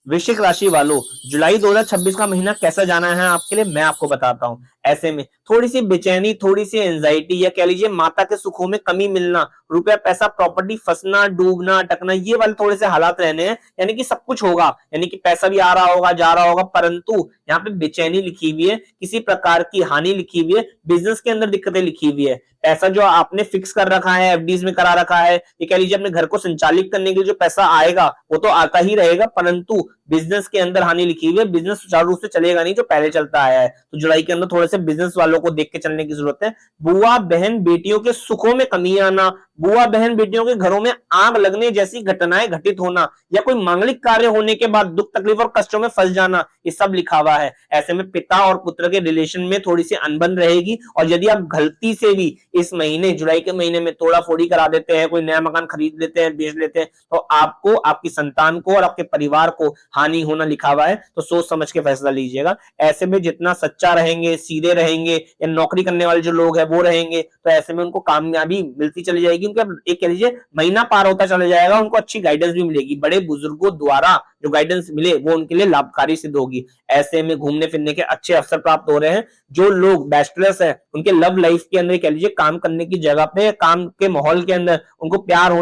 वृश्चिक राशि वालों, जुलाई 2026 का महीना कैसा जाना है आपके लिए, मैं आपको बताता हूं। ऐसे में थोड़ी सी बेचैनी, थोड़ी सी एंजाइटी, या कह लीजिए माता के सुखों में कमी मिलना, रुपया पैसा प्रॉपर्टी फंसना, डूबना, अटकना, ये वाले थोड़े से हालात रहने हैं। यानी कि सब कुछ होगा, यानी कि पैसा भी आ रहा होगा, जा रहा होगा, परंतु यहाँ पे बेचैनी लिखी हुई है, किसी प्रकार की हानि लिखी हुई है, बिजनेस के अंदर दिक्कतें लिखी हुई है। पैसा जो आपने फिक्स कर रखा है, एफडीज में करा रखा है, ये कह लीजिए अपने घर को संचालित करने के लिए जो पैसा आएगा वो तो आता ही रहेगा, परंतु बिजनेस के अंदर हानि लिखी हुई है। बिजनेस सुचारू रूप से चलेगा नहीं जो पहले चलता आया है। तो जुलाई के अंदर थोड़े से बिजनेस वालों को देख के चलने की जरूरत है। बुआ बहन बेटियों के सुखों में कमी आना, बुआ बहन बेटियों के घरों में आग लगने जैसी घटनाएं घटित होना, या कोई मांगलिक कार्य होने के बाद दुख तकलीफ और कष्टों में फंस जाना, ये सब लिखा हुआ है। ऐसे में पिता और पुत्र के रिलेशन में थोड़ी सी अनबन रहेगी। और यदि आप गलती से भी इस महीने, जुलाई के महीने में तोड़ा फोड़ी करा देते हैं, कोई नया मकान खरीद लेते हैं, बेच लेते हैं, तो आपको, आपकी संतान को और आपके परिवार को हानि होना लिखा हुआ है। तो सोच समझ के फैसला लीजिएगा। ऐसे में जितना सच्चा रहेंगे, सीधे रहेंगे, या नौकरी करने वाले जो लोग हैं वो रहेंगे, तो ऐसे में उनको कामयाबी मिलती चली जाएगी। उनका एक कह लीजिए महीना पार होता चला जाएगा, उनको अच्छी गाइडेंस भी मिलेगी, बड़े बुजुर्गों द्वारा जो गाइडेंस मिले वो उनके लिए लाभकारी सिद्ध होगी। ऐसे में घूमने फिरने के अच्छे अवसर प्राप्त हो रहे हैं। जो लोग बैचलर्स हैं उनके लव लाइफ के अंदर कह लीजिए काम करने की जगह पे, काम के माहौल के अंदर उनको प्यार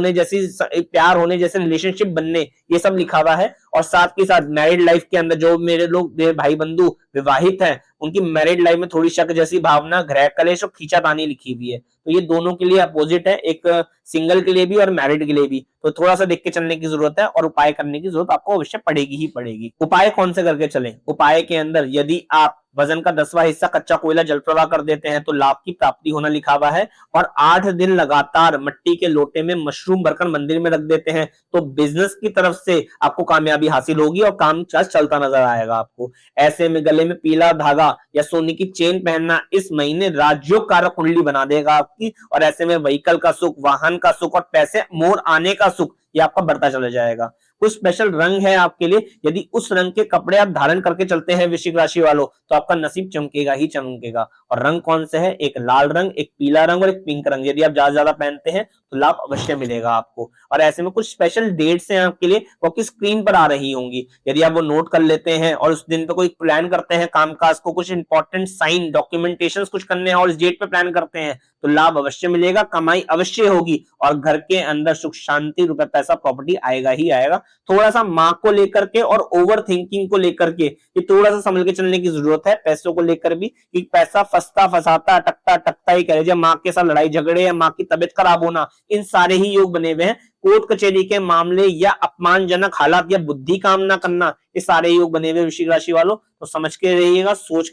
होने जैसे रिलेशनशिप बनने, ये सब लिखा हुआ है। और साथ के साथ मैरिड लाइफ के अंदर जो मेरे भाई बंधु विवाहित हैं, उनकी मैरिड लाइफ में थोड़ी शक जैसी भावना, गृह कलेश और खींचातानी लिखी हुई है। तो ये दोनों के लिए अपोजिट है, एक सिंगल के लिए भी और मैरिड के लिए भी। तो थोड़ा सा देख के चलने की जरूरत है, और उपाय करने की जरूरत आपको अवश्य पड़ेगी ही पड़ेगी। उपाय कौन से करके चले? उपाय के अंदर यदि आप वजन का 10वां हिस्सा कच्चा कोयला जल प्रवाह कर देते हैं तो लाभ की प्राप्ति होना लिखा हुआ है। और 8 दिन लगातार मट्टी के लोटे में मशरूम भरकर मंदिर में रख देते हैं तो बिजनेस की तरफ से आपको कामयाबी हासिल होगी और काम चलता नजर आएगा आपको। ऐसे में गले में पीला धागा या सोने की चेन पहनना इस महीने राजयोग कारक कुंडली बना देगा आपकी। और ऐसे में व्हीकल का सुख, वाहन का सुख और पैसे मोर आने का सुख, ये आपका बढ़ता चला जाएगा। कुछ स्पेशल रंग है आपके लिए, यदि उस रंग के कपड़े आप धारण करके चलते हैं वृश्चिक राशि वालों, तो आपका नसीब चमकेगा ही चमकेगा। और रंग कौन से है? एक लाल रंग, एक पीला रंग और एक पिंक रंग। यदि आप ज्यादा पहनते हैं तो लाभ अवश्य मिलेगा आपको। और ऐसे में कुछ स्पेशल डेट्स हैं आपके लिए, वो आपकी स्क्रीन पर आ रही होंगी। यदि आप वो नोट कर लेते हैं और उस दिन पे कोई प्लान करते हैं कामकाज को, कुछ इंपॉर्टेंट साइन डॉक्यूमेंटेशन कुछ करने हैं और इस डेट पे प्लान करते हैं, तो लाभ अवश्य मिलेगा, कमाई अवश्य होगी और घर के अंदर सुख शांति, रुपए पैसा प्रॉपर्टी आएगा ही आएगा। थोड़ा सा माँ को लेकर के और ओवर थिंकिंग को लेकर के ये थोड़ा सा संभल के चलने की जरूरत है। पैसों को लेकर भी कि पैसा फंसता फंसाता अटकता अटकता ही कह लीजिए, माँ के साथ लड़ाई झगड़े या माँ की तबियत खराब होना, इन सारे ही योग बने हुए हैं। कोर्ट कचहरी के मामले या अपमानजनक हालात या बुद्धि काम ना करना, ये सारे योग बने हुए वृश्चिक राशि वालों। तो समझ के रहिएगा, सोच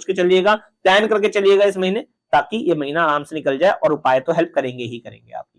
के चलिएगा, प्लान करके चलिएगा इस महीने, ताकि ये महीना आराम से निकल जाए। और उपाय तो हेल्प करेंगे ही करेंगे आपकी।